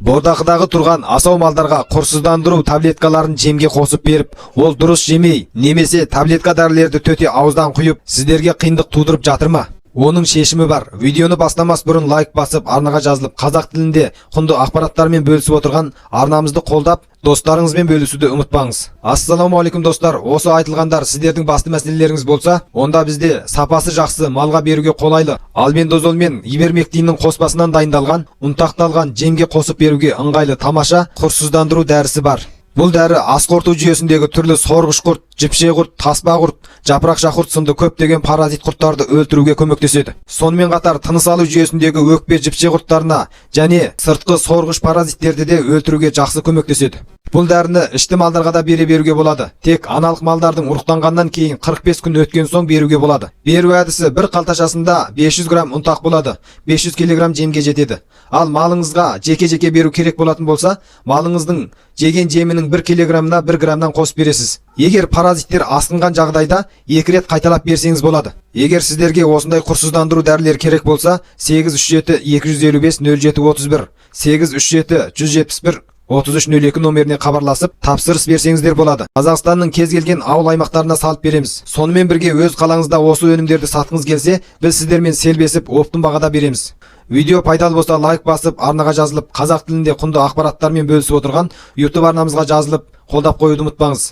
Бордақыдағы тұрған асау малдарға құрсыздандыру таблеткаларын жемге қосып беріп, ол дұрыс жемей, немесе таблетка дәрілерді төте ауыздан құйып, сіздерге қиындық тудырып жатыр ма? Оның шешімі бар. Видеоны бастамас бұрын лайк басып, арнаға жазылып, қазақ тілінде құнды ақпараттармен бөлісіп отырған арнамызды қолдап, достарыңызбен бөлісуді ұмытпаңыз. Ассалаумағалейкум достар. Осы айтылғандар сіздердің басты мәселелеріңіз болса, онда бізде сапасы жақсы, малға беруге қолайлы альбендазол мен ибермектиннің қоспасынан дайындалған, ұнтақталған жемге қосып беруге ыңғайлы тамаша құрсыздандыру дәрісі бар. Бұл дәрі ас қорыту жүйесіндегі түрлі сорғыш құрт, жіпше құрт, таспа құрт, жапырақша құрт сынды көптеген паразит құрттарды өлтіруге көмектеседі. Сонымен қатар тыныс алу жүйесіндегі өкпе жіпше құрттарына және сыртқы сорғыш паразиттерді де өлтіруге жақсы көмектеседі. Бұл дәріні ішті малдарға да беруге болады. Тек аналық малдардың ұрықтанғаннан кейін 45 күн өткен соң беруге болады. Беру әдісі бір қалташасында 500 грамм ұнтақ болады, 500 кг жемге жетеді. Ал малыңызға жеке-жеке беру керек болатын болса, малыңыздың жеген жемінің 1 кг-на 1 граммнан қосып бересіз. Егер паразиттер асқынған жағдайда 2 рет қайталап берсеңіз болады. Егер сіздерге осындай құрсыздандыру дәрілер керек болса, 837 255 0731, 837 171 3302 номеріне хабарласып, тапсырыс берсеңіздер болады. Қазақстанның кез келген ауыл аймақтарына салып береміз. Сонымен бірге өз қалаңызда осы өнімдерді сатқыңыз келсе, біз сіздермен селбесіп, оптын бағада береміз. Видео пайдалы болса лайк басып, арнаға жазылып, қазақ тілінде құнды ақпараттармен бөлісіп отырған YouTube арнамызға жазылып, қолдап қоюды ұмытпаңыз.